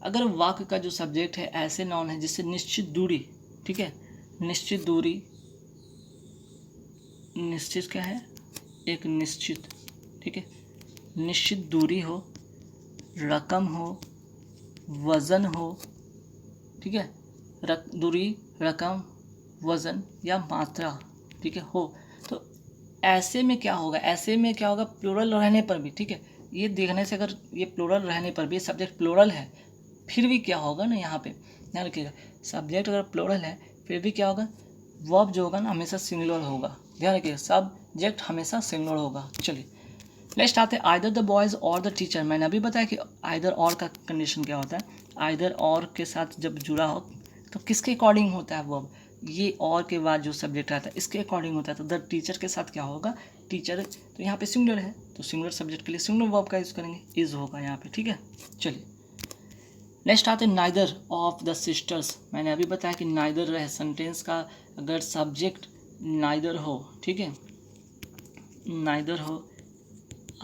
अगर वाक्य का जो सब्जेक्ट है ऐसे नाउन है जिससे निश्चित दूरी, ठीक है, निश्चित दूरी, निश्चित क्या है, एक निश्चित, ठीक है, निश्चित दूरी हो, रकम हो, वज़न हो, ठीक है, दूरी, रकम, वज़न या मात्रा, ठीक है, हो, तो ऐसे में क्या होगा, ऐसे में क्या होगा, प्लूरल रहने पर भी, ठीक है, ये देखने से अगर ये प्लूरल रहने पर भी सब्जेक्ट प्लूरल है, फिर भी क्या होगा ना, यहाँ पे ध्यान रखिएगा सब्जेक्ट अगर प्लूरल है फिर भी क्या होगा, वर्ब जो होगा ना हमेशा सिंगुलर होगा। ध्यान रखिएगा सब्जेक्ट हमेशा सिंगुलर होगा। चलिए नेक्स्ट आते हैं आइदर द बॉयज़ और द टीचर। मैंने अभी बताया कि आइदर और का कंडीशन क्या होता है, आइदर और के साथ जब जुड़ा हो तो किसके अकॉर्डिंग होता है वर्ब, ये और के बाद जो सब्जेक्ट आता है इसके अकॉर्डिंग होता है। तो द टीचर के साथ क्या होगा, टीचर, तो यहाँ पे सिंगुलर है तो सिंगुलर सब्जेक्ट के लिए सिंगुलर वर्ब का यूज़ करेंगे, इज होगा यहाँ पे, ठीक है। चलिए नेक्स्ट आते हैं नाइदर ऑफ द सिस्टर्स। मैंने अभी बताया कि नाइदर है सेंटेंस का अगर सब्जेक्ट नाइदर हो, ठीक है, नाइदर हो,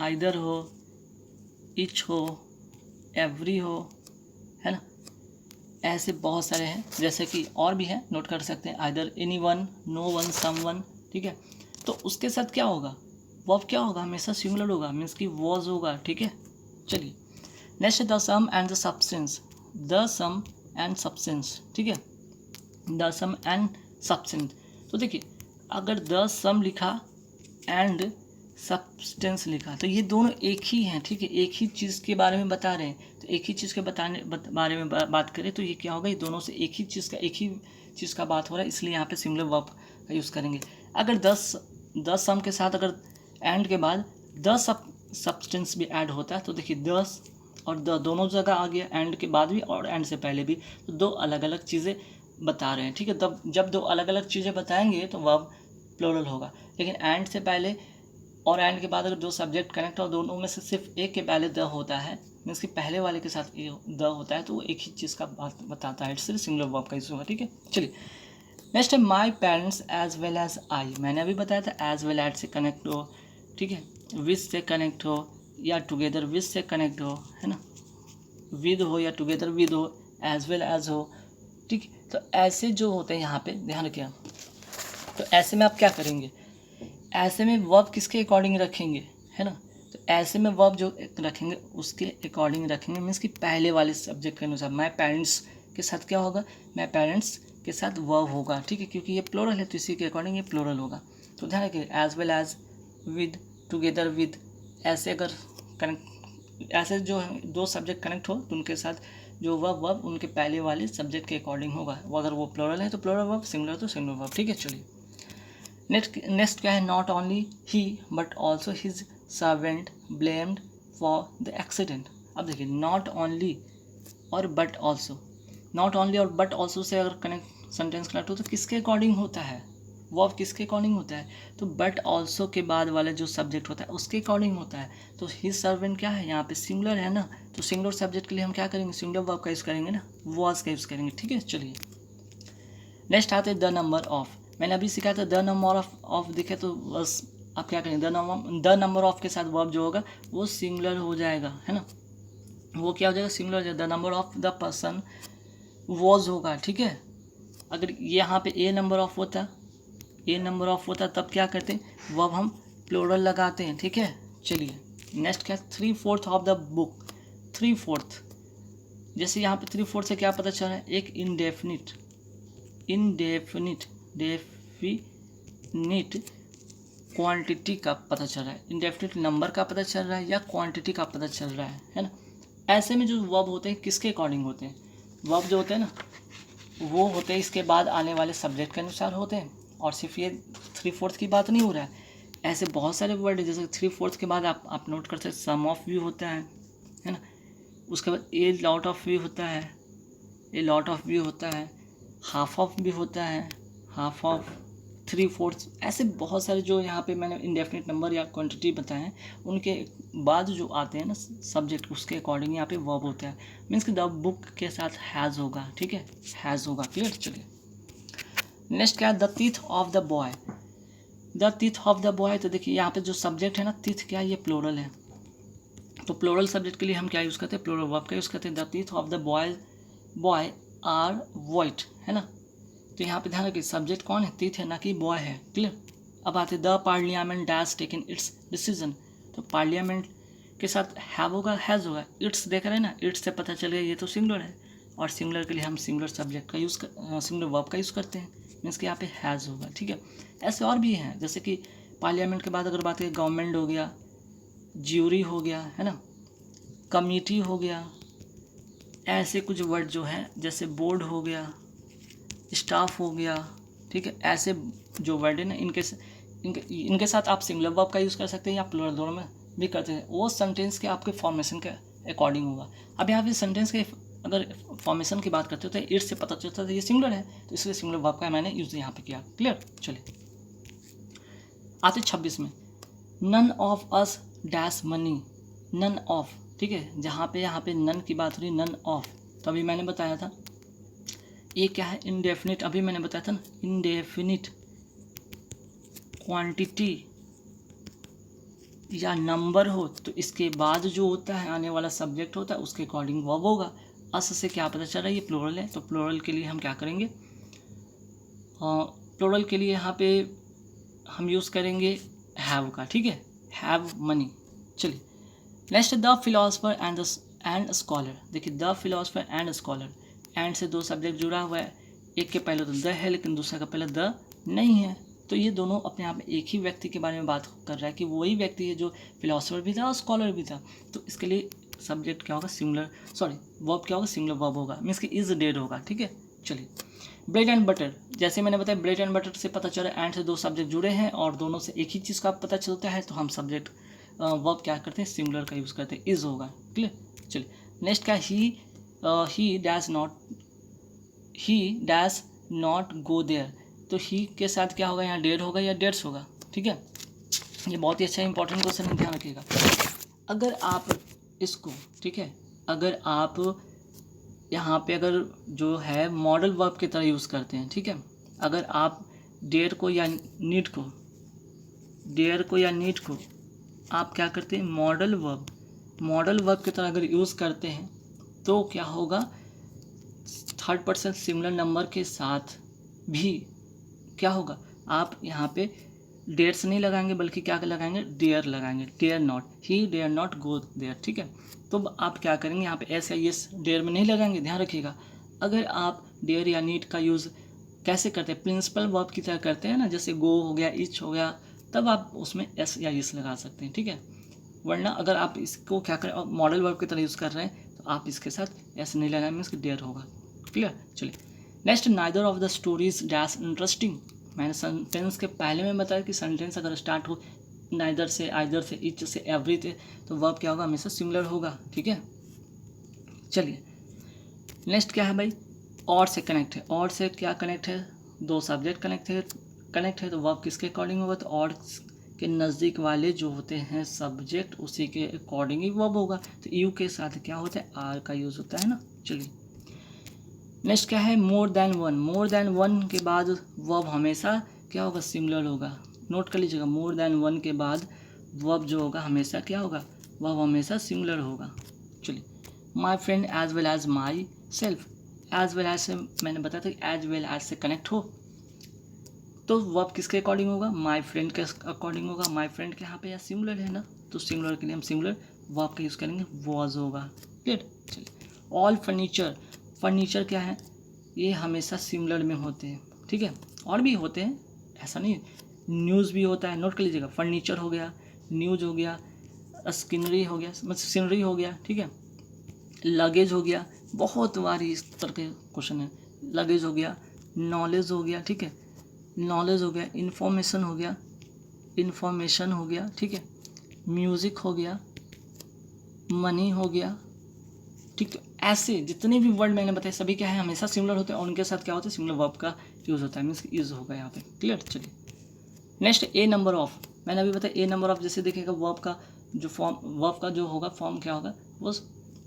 आइदर हो, इच हो, एवरी हो, है ना, ऐसे बहुत सारे हैं, जैसे कि और भी हैं नोट कर सकते हैं, either any one, no one, some one, ठीक है। तो उसके साथ क्या होगा, वर्ब क्या होगा, हमेशा सिंगुलर होगा, मीन्स कि वॉज होगा, ठीक है। चलिए next the sum and the substance, the sum and substance, ठीक है, द सम एंड सब्सटेंस। तो देखिए अगर द सम लिखा एंड सब्सटेंस लिखा तो ये दोनों एक ही हैं, ठीक है, एक ही चीज़ के बारे में बता रहे हैं। तो एक ही चीज़ के बारे में बात करें तो ये क्या होगा, ये दोनों से एक ही चीज़ का बात हो रहा है, इसलिए यहाँ पे सिंगुलर वर्ब का यूज़ करेंगे। अगर 10 सम के साथ अगर एंड के बाद 10 सब्सटेंस भी ऐड होता है तो देखिए 10 और द दोनों जगह आ गया, एंड के बाद भी और एंड से पहले भी, तो दो अलग अलग चीज़ें बता रहे हैं, ठीक है। तब जब दो अलग अलग चीज़ें बताएंगे तो वर्ब प्लूरल होगा, लेकिन एंड से पहले और एंड के बाद अगर दो सब्जेक्ट कनेक्ट हो दोनों में से सिर्फ एक के पहले द होता है, मीन्स कि पहले वाले के साथ द होता है, तो वो एक ही चीज़ का बात बताता है, इसलिए सिंगुलर वर्ब का यूज़ होगा, ठीक है। चलिए नेक्स्ट है my parents as well as I. मैंने अभी बताया था एज वेल एज से कनेक्ट हो, ठीक है, विद से कनेक्ट हो या टुगेदर विद से कनेक्ट हो, है ना, विद हो या टुगेदर विद हो, एज वेल एज हो, ठीक। तो ऐसे जो होते हैं यहाँ पे ध्यान रखिए, तो ऐसे में आप क्या करेंगे, ऐसे में वर्ब किसके अकॉर्डिंग रखेंगे, है ना, तो ऐसे में वर्ब जो रखेंगे उसके अकॉर्डिंग रखेंगे, मीन्स कि पहले वाले सब्जेक्ट के अनुसार। माई पेरेंट्स के साथ क्या होगा, माई पेरेंट्स के साथ वर्ब होगा, ठीक है, क्योंकि ये प्लोरल है तो इसी के अकॉर्डिंग ये प्लोरल होगा। तो ध्यान रखिए as well as, with, together with, ऐसे अगर कनेक्ट, ऐसे जो दो सब्जेक्ट कनेक्ट हो तो उनके साथ जो वर्ब उनके पहले वाले सब्जेक्ट के अकॉर्डिंग होगा। वो अगर वो प्लोरल है तो प्लोरल वर्ब, सिंगुलर तो सिंगुलर वर्ब, ठीक है। चलिए नेक्स्ट क्या है, not only he but also his servant blamed for the accident. अब देखिए नॉट ओनली और बट ऑल्सो, नॉट ओनली और बट ऑल्सो से अगर कनेक्ट सेंटेंस कनेक्ट हो तो किसके अकॉर्डिंग होता है, वर्ब किसके अकॉर्डिंग होता है, तो बट ऑल्सो के बाद वाला जो सब्जेक्ट होता है उसके अकॉर्डिंग होता है। तो हिज सर्वेंट क्या है, यहाँ पे सिंगुलर है ना, तो सिंगुलर सब्जेक्ट के लिए हम क्या करेंगे, सिंगुलर वर्ब का यूज़ करेंगे ना, वॉज का यूज़ करेंगे, ठीक है। चलिए नेक्स्ट आते हैं द नंबर ऑफ। मैंने अभी सिखाया था द नंबर ऑफ दिखे तो बस आप क्या करेंगे, द नंबर ऑफ के साथ वर्ब जो होगा वो सिंगुलर हो जाएगा, है ना, वो क्या हो जाएगा, सिंगुलर हो जाएगा। The number of the person was होगा, ठीक है। अगर यहाँ पे ए नंबर ऑफ होता तब क्या करते हैं, वर्ब हम प्लूरल लगाते हैं, ठीक है। चलिए नेक्स्ट क्या, 3/4 ऑफ द बुक। 3/4 जैसे यहाँ पे 3/4 से क्या पता चल रहा है, एक इंडेफिनिट क्वांटिटी का पता चल रहा है, इंडेफिनिट नंबर का पता चल रहा है या क्वांटिटी का पता चल रहा है ना। ऐसे में जो वर्ब होते हैं किसके अकॉर्डिंग होते हैं, वर्ब जो होते हैं ना वो होते हैं इसके बाद आने वाले सब्जेक्ट के अनुसार होते हैं। और सिर्फ ये 3/4 की बात नहीं हो रहा है, ऐसे बहुत सारे वर्ड है, जैसे 3/4 के बाद आप नोट कर सकते हैं सम ऑफ भी होता है ना, उसके बाद ए लॉट ऑफ भी होता है, हाफ ऑफ भी होता है, हाफ ऑफ, 3/4, ऐसे बहुत सारे जो यहाँ पे मैंने इंडेफिनिट नंबर या क्वांटिटी बताए हैं उनके बाद जो आते हैं ना सब्जेक्ट उसके अकॉर्डिंग यहाँ पे वर्ब होता है। मीन्स कि द बुक के साथ हैज़ होगा, ठीक है, हैज़ होगा, क्लियर। चलिए नेक्स्ट क्या है, the teeth of the boy. The teeth of the boy, तो देखिए यहाँ पे जो सब्जेक्ट है ना टीथ क्या है, ये प्लोरल है, तो प्लोरल सब्जेक्ट के लिए हम क्या यूज़ करते हैं, प्लोरल वर्ब का यूज़ करते हैं। The teeth of the boy are white, है ना, तो यहाँ पे ध्यान रखिए सब्जेक्ट कौन है, टीथ है, ना कि बॉय है, क्लियर। अब आते the parliament dash taken it's decision, तो पार्लियामेंट के साथ हैव होगा, हैज़ होगा, इट्स देख रहे हैं ना, इट्स से पता चल गया ये तो सिंगुलर है, और सिंगुलर के लिए हम सिंगुलर सब्जेक्ट का यूज़ सिंगुलर वर्ब का यूज़ करते हैं, मीन्स कि यहाँ पे हैज़ होगा, ठीक है। ऐसे और भी हैं, जैसे कि पार्लियामेंट के बाद अगर बात करें गवर्नमेंट हो गया, ज्यूरी हो गया, है ना, कमिटी हो गया, ऐसे कुछ वर्ड जो हैं जैसे बोर्ड हो गया, स्टाफ हो गया, ठीक है, ऐसे जो वर्ड है ना इनके साथ आप सिंगुलर वर्ब का यूज़ कर सकते हैं या प्लूरल, दोनों में भी करते हैं, वो सेंटेंस के आपके फॉर्मेशन के अकॉर्डिंग होगा। अब यहाँ पे सेंटेंस के अगर फॉर्मेशन की बात करते हो तो इट्स से पता चलता है ये सिंगुलर है, तो इसलिए सिंगुलर वर्ब का मैंने यूज़ यहाँ पे किया, क्लियर। चलिए आते 26 में, none of us dash money, none of, ठीक है, जहाँ पे यहाँ पे नन की बात हो रही, नन ऑफ, तो अभी मैंने बताया था ये क्या है, इंडेफिनिट, अभी मैंने बताया था ना इंडेफिनिट क्वांटिटी या नंबर हो तो इसके बाद जो होता है आने वाला सब्जेक्ट होता है उसके अकॉर्डिंग वर्ब होगा। अस से क्या पता चल रहा है ये प्लूरल है, तो प्लूरल के लिए हम क्या करेंगे, प्लूरल के लिए यहाँ पे हम यूज़ करेंगे हैव का, ठीक है, हैव मनी। चलिए next the philosopher and scholar. देखिए the philosopher and scholar, and से दो सब्जेक्ट जुड़ा हुआ है, एक के पहले तो द है लेकिन दूसरे का पहले द नहीं है, तो ये दोनों अपने आप में एक ही व्यक्ति के बारे में बात कर रहा है कि वही व्यक्ति है जो फिलोसफर भी था और स्कॉलर भी था, तो इसके लिए सब्जेक्ट क्या होगा, वर्ब क्या होगा, सिंगुलर वर्ब होगा, मीन्स कि इज डेड होगा, ठीक है। चलिए ब्रेड एंड बटर, जैसे मैंने बताया ब्रेड एंड बटर से पता चला एंड से दो सब्जेक्ट जुड़े हैं और दोनों से एक ही चीज़ का पता चलता है, तो हम सब्जेक्ट वर्ब क्या करते हैं, सिंगुलर का यूज़ करते हैं, इज होगा, क्लियर। चलिए नेक्स्ट क्या, he dash not go there, तो ही के साथ क्या होगा, यहाँ डेड होगा या डेड्स होगा, ठीक है। ये बहुत ही अच्छा इंपॉर्टेंट क्वेश्चन है, ध्यान रखिएगा। अगर आप इसको, ठीक है, अगर आप यहाँ पे अगर जो है मॉडल वर्ब की तरह यूज़ करते हैं, ठीक है, अगर आप डेयर को या नीड को आप क्या करते हैं, मॉडल वर्ब की तरह अगर यूज़ करते हैं तो क्या होगा, थर्ड पर्सन सिमिलर नंबर के साथ भी क्या होगा, आप यहाँ पे डेयर्स नहीं लगाएंगे बल्कि क्या लगाएंगे, डेयर लगाएंगे, dare not, he dare not go there, ठीक है। तो आप क्या करेंगे, यहाँ पे एस या यस डेयर में नहीं लगाएंगे, ध्यान रखिएगा। अगर आप डेयर या नीड का यूज़ कैसे करते हैं, प्रिंसिपल वर्ब की तरह करते हैं ना, जैसे गो हो गया, इच हो गया, तब आप उसमें एस या इस लगा सकते हैं, ठीक है। वरना अगर आप इसको क्या करें, मॉडल वर्ब की तरह यूज़ कर रहे हैं तो आप इसके साथ एस नहीं लगाए, मीन्स डेयर होगा। क्लियर। चलिए next, neither of the stories dash interesting. मैंने सेंटेंस के पहले में बताया कि सेंटेंस अगर स्टार्ट हो नाइदर से, आइदर से, इच से, एवरी से, तो वर्ब क्या होगा, हमेशा सिमिलर होगा, ठीक है। चलिए नेक्स्ट क्या है भाई, और से कनेक्ट है। और से क्या कनेक्ट है, दो सब्जेक्ट कनेक्ट है तो वर्ब किसके अकॉर्डिंग होगा, तो और के नज़दीक वाले जो होते हैं सब्जेक्ट उसी के अकॉर्डिंग ही वर्ब होगा। तो यू के साथ क्या होता है, आर का यूज़ होता है ना। चलिए नेक्स्ट क्या है, more than one. More than one के बाद वर्ब हमेशा क्या होगा, सिमिलर होगा। नोट कर लीजिएगा, मोर देन वन के बाद वर्ब जो होगा हमेशा क्या होगा, वर्ब हमेशा सिमिलर होगा। चलिए my friend as well as myself. As well as से मैंने बताया था, एज वेल एज से कनेक्ट हो तो वर्ब किसके अकॉर्डिंग होगा, माई फ्रेंड के अकॉर्डिंग होगा। माई फ्रेंड के यहाँ पे या सिमिलर है ना, तो सिमिलर के लिए हम सिमिलर वर्ब का यूज़ करेंगे, वॉज होगा। क्लियर। चलिए ऑल फर्नीचर। फर्नीचर क्या है, ये हमेशा सिमिलर में होते हैं, ठीक है। और भी होते हैं, ऐसा नहीं। न्यूज़ भी होता है, नोट कर लीजिएगा, फर्नीचर हो गया, न्यूज़ हो गया, स्किनरी हो गया, मतलब सीनरी हो गया, ठीक है। लगेज हो गया, बहुत बार इस तरह के क्वेश्चन है। लगेज हो गया, नॉलेज हो गया, ठीक है, नॉलेज हो गया, इन्फॉर्मेशन हो गया, इन्फॉर्मेशन हो गया, ठीक है, म्यूज़िक हो गया, मनी हो गया, ठीक है। ऐसे जितने भी वर्ड मैंने बताए सभी क्या है, हमेशा सिमिलर होते हैं और उनके साथ क्या होता है, सिमिलर वर्ब का यूज़ होता है, मीन्स यूज़ होगा यहाँ पे। क्लियर। चलिए नेक्स्ट, ए नंबर ऑफ। मैंने अभी बताया ए नंबर ऑफ, जैसे देखिएगा वर्ब का जो फॉर्म, वर्ब का जो होगा फॉर्म क्या होगा, वो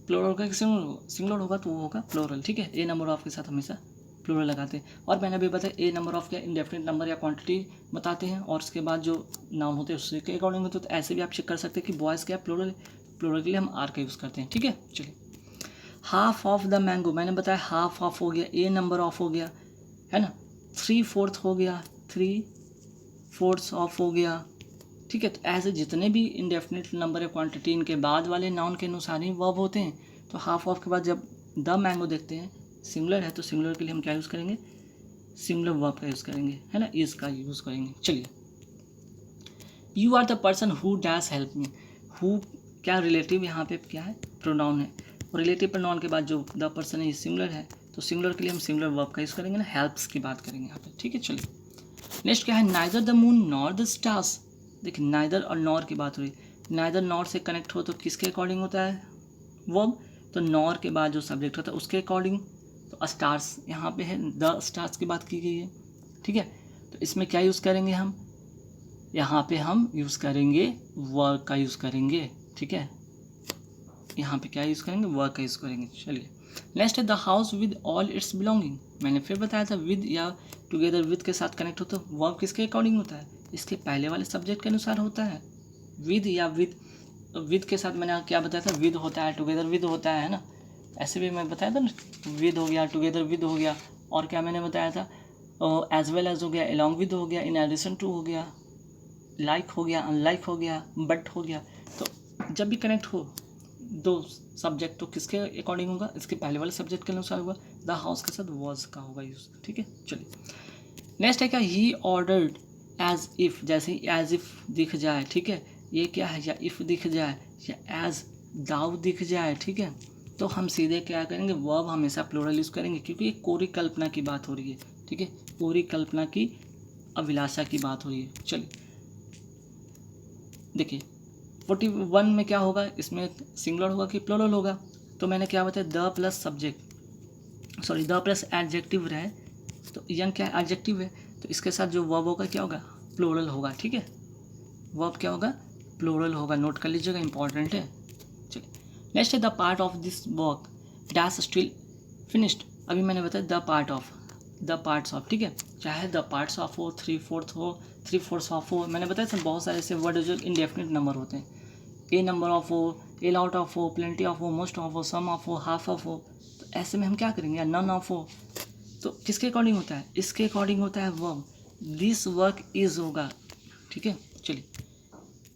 प्लूरल का सिंगुलर होगा तो वो होगा प्लूरल, ठीक है। ए नंबर ऑफ के साथ हमेशा प्लूरल लगाते हैं। और मैंने अभी बताया ए नंबर ऑफ क्या इंडेफिनिट नंबर या क्वांटिटी बताते हैं, और उसके बाद जो नाउन होते हैं उसके अकॉर्डिंग होते हैं। तो ऐसे भी आप चेक कर सकते हैं कि बॉयज़ क्या प्लूरल, प्लूरल के लिए हम आर का यूज़ करते हैं, ठीक है। चलिए हाफ ऑफ द मैंगो, मैंने बताया हाफ ऑफ हो गया, ए नंबर ऑफ हो गया, है ना। 3/4 हो गया, 3/4 ऑफ हो गया, ठीक है। तो ऐसे जितने भी इंडेफिनिट नंबर या क्वांटिटी इनके बाद वाले नाउन के अनुसार ही वर्ब होते हैं। तो हाफ ऑफ के बाद जब द मैंगो देखते हैं सिमिलर है, तो सिमिलर के लिए हम क्या यूज़ करेंगे, सिमिलर वर्ब का यूज़ करेंगे, है ना, इज का यूज़ करेंगे। चलिए you are the person who dash help me. Who क्या रिलेटिव यहाँ पे क्या है, प्रोनाउन है, और रिलेटिव प्रोनाउन के बाद जो द पर्सन है ये सिमिलर है, तो सिमिलर के लिए हम सिमिलर वर्ब का यूज़ करेंगे ना, हेल्प्स की बात करेंगे यहाँ पे, ठीक है। चलिए नेक्स्ट क्या है, neither the moon nor the stars. देखिए नाइदर और नॉर की बात हो रही है, नाइदर नॉर से कनेक्ट हो तो किसके अकॉर्डिंग होता है वर्ब, तो नॉर के बाद जो सब्जेक्ट होता है उसके अकॉर्डिंग। तो स्टार्स यहाँ पे है, द स्टार्स की बात की गई है, ठीक है। तो इसमें क्या यूज़ करेंगे हम, यहाँ पे हम यूज़ करेंगे वर्ब का यूज़ करेंगे, ठीक है। यहाँ पे क्या यूज़ करेंगे, वर्ब का यूज़ करेंगे। चलिए नेक्स्ट है the house with all it's belonging. मैंने फिर बताया था विद या टुगेदर विद के साथ कनेक्ट हो तो वर्ब किसके अकॉर्डिंग होता है, इसके पहले वाले सब्जेक्ट के अनुसार होता है। विद या विद के साथ मैंने क्या बताया था, विद होता है, टुगेदर विद होता है ना। ऐसे भी मैं बताया था ना, विद हो गया, टुगेदर विद हो गया, और क्या मैंने बताया था, एज वेल एज हो गया, अलॉन्ग विद हो गया, इन एडिशन टू हो गया, लाइक हो गया, अनलाइक हो गया, बट हो गया। तो जब भी कनेक्ट हो दो सब्जेक्ट तो किसके अकॉर्डिंग होगा, इसके पहले वाले सब्जेक्ट के अनुसार होगा। द हाउस के साथ वॉज का होगा यूज़, ठीक है। चलिए नेक्स्ट है क्या, ही ऑर्डर्ड एज इफ़। जैसे एज इफ़ दिख जाए, ठीक है, ये क्या है, या इफ़ दिख जाए या एज दाउ दिख जाए, ठीक है, तो हम सीधे क्या करेंगे, वर्ब हमेशा प्लूरल यूज़ करेंगे, क्योंकि ये कोरी कल्पना की बात हो रही है, ठीक है, कोरी कल्पना की अभिलाषा की बात हो रही है। चलिए देखिए 41 में क्या होगा, इसमें सिंगुलर होगा कि प्लूरल होगा। तो मैंने क्या बताया, the plus subject, sorry the plus adjective रहे, तो यंग क्या एडजेक्टिव है, तो इसके साथ जो वर्ब होगा क्या होगा, प्लूरल होगा, ठीक है। वर्ब क्या होगा, प्लूरल होगा, नोट कर लीजिएगा, इंपॉर्टेंट है। चलिए नेक्स्ट है the part of this work dash still finished. अभी मैंने बताया the part of, the parts of, ठीक है, चाहे द पार्ट्स ऑफ हो, 3/4 हो, 3/4 ऑफ हो। मैंने बताया था बहुत सारे ऐसे वर्ड जो इंडेफिनिट नंबर होते हैं, ए नंबर ऑफ हो, ए लॉट ऑफ हो, प्लेंटी ऑफ हो, मोस्ट ऑफ हो, सम ऑफ हो, हाफ ऑफ हो। तो ऐसे में हम क्या करेंगे, या नन ऑफ हो, तो किसके अकॉर्डिंग होता है, इसके अकॉर्डिंग होता है वर्ब, दिस वर्क इज होगा, ठीक है। चलिए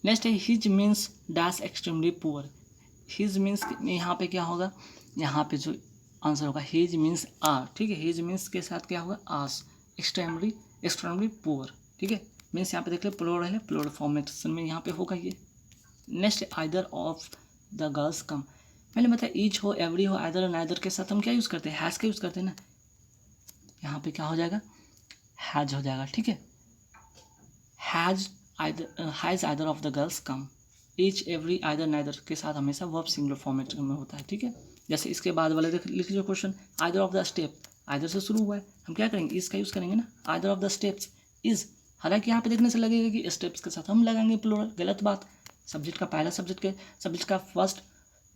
नेक्स्ट है his means dash extremely poor. His means यहाँ पे क्या होगा, यहाँ पे जो आंसर होगा हिज मीन्स आर, ठीक है, हिज मीन्स के साथ क्या होगा, आस, एक्सट्रीमली पुअर, ठीक है, मीन्स यहाँ पे देख ले प्लूरल है, प्लूरल फॉर्मेशन में यहाँ पे होगा ये। Next either of the girls कम, मैंने बताया ईच हो, एवरी हो, आइदर और नाइदर के साथ हम क्या यूज़ करते हैं, हैज़ का यूज़ करते हैं ना, यहाँ पे क्या हो जाएगा, हैज हो जाएगा, ठीक है। Has either of the girls come, each, every, either, neither के साथ हमेशा वर्ब सिंगुलर फॉर्मेट में होता है, ठीक है। जैसे इसके बाद वाले लिख लीजिए question, either of the step, either से शुरू हुआ है, हम क्या करेंगे, इसका यूज़ करेंगे ना, either of the steps is, हालांकि यहाँ पे देखने से लगेगा कि स्टेप्स के साथ हम लगाएंगे प्लूरल, गलत बात। सब्जेक्ट का पहला सब्जेक्ट का फर्स्ट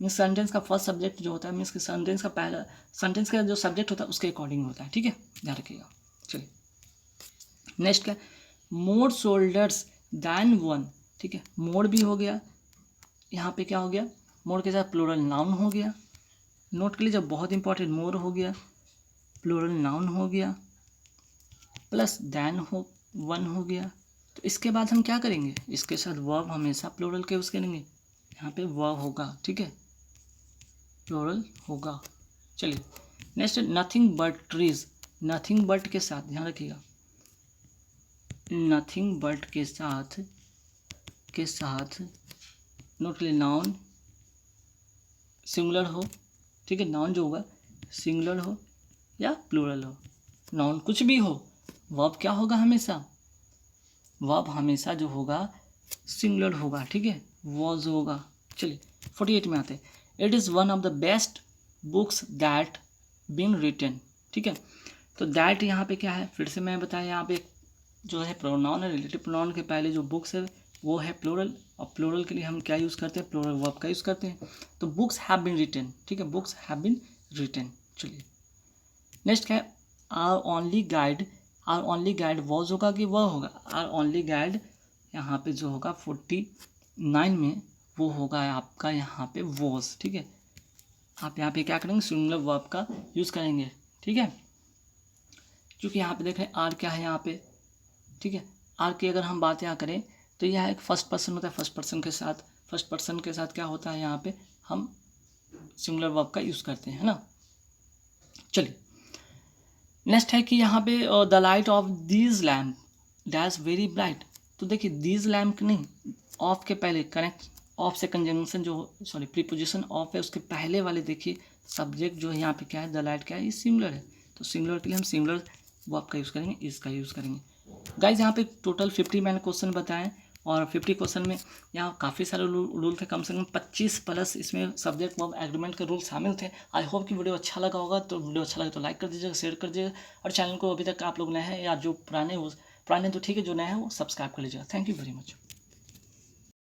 मीन्स सेंटेंस का फर्स्ट सब्जेक्ट जो होता है, मीन्स सेंटेंस का पहला सेंटेंस का जो सब्जेक्ट होता है उसके अकॉर्डिंग होता है, ठीक है, ध्यान रखिएगा। चलिए नेक्स्ट क्या, मोर शोल्डर्स दैन वन, ठीक है, मोर भी हो गया, यहाँ पे क्या हो गया, मोर के साथ प्लूरल नाउन हो गया, नोट के लिए जब बहुत इंपॉर्टेंट, मोर हो गया, प्लूरल नाउन हो गया, प्लस दैन हो, वन हो गया। तो इसके बाद हम क्या करेंगे, इसके साथ वर्ब हमेशा प्लूरल के यूज़ करेंगे, यहाँ पे वर्ब होगा, ठीक है, प्लूरल होगा। चलिए next, nothing but trees, nothing but के साथ ध्यान रखिएगा, नथिंग बट के साथ नोट के लिए नाउन सिंगुलर हो, ठीक है, नाउन जो होगा सिंगुलर हो या प्लूरल हो, नाउन कुछ भी हो, वर्ब क्या होगा हमेशा, वर्ब हमेशा जो होगा सिंगुलर होगा, ठीक है, वॉज होगा। चलिए 48 में आते हैं, it is one of the best books that been written, ठीक है। तो दैट यहाँ पे क्या है, फिर से मैं बताया, यहाँ पे जो है प्रोनाउन है, रिलेटिव प्रोनाउन के पहले जो बुक्स है वो है प्लूरल, और प्लूरल के लिए हम क्या यूज़ करते हैं, प्लूरल वर्ब का यूज़ करते हैं। तो बुक्स हैव बीन रिटन, ठीक है, बुक्स हैव बीन रिटन। चलिए नेक्स्ट क्या है, आवर ओनली गाइड वॉज होगा कि वह होगा, आवर ओनली गाइड यहाँ पे जो होगा 49 में वो होगा आपका यहाँ पे वॉज, ठीक है। आप यहाँ पे क्या करेंगे, सिंगुलर वर्ब का यूज़ करेंगे, ठीक है, क्योंकि यहाँ पे देख रहे हैं आर क्या है यहाँ पे, ठीक है, आर की अगर हम बात यहाँ करें तो यह एक फर्स्ट पर्सन होता है, फर्स्ट पर्सन के साथ क्या होता है, यहाँ पे हम सिंगुलर वर्ब का यूज़ करते हैं, है ना। चलिए नेक्स्ट है कि यहाँ पे the light of these lamp dash very bright, तो देखिए दीज लैम्प नहीं, ऑफ के पहले कनेक्ट, ऑफ से कंजंक्शन जो प्रीपोजिशन ऑफ है उसके पहले वाले देखिए सब्जेक्ट जो है यहाँ पे क्या है, द लाइट क्या है, ये सिंगुलर है, तो सिंगुलर के लिए हम सिंगुलर वर्ब का यूज़ करेंगे, इसका यूज़ करेंगे। गाइज यहाँ पे टोटल 50 मैंने क्वेश्चन बताएं, और 50 क्वेश्चन में यहाँ काफ़ी सारे रूल थे, कम से कम 25 प्लस इसमें सब्जेक्ट वर्ब एग्रीमेंट के रूल शामिल थे। आई होप कि वीडियो अच्छा लगा होगा, तो वीडियो अच्छा लगे तो लाइक कर दीजिएगा, शेयर कर दीजिएगा, और चैनल को अभी तक आप लोग नए हैं या जो पुराने तो ठीक है, जो नए हैं वो सब्सक्राइब कर लीजिएगा। Thank you very much.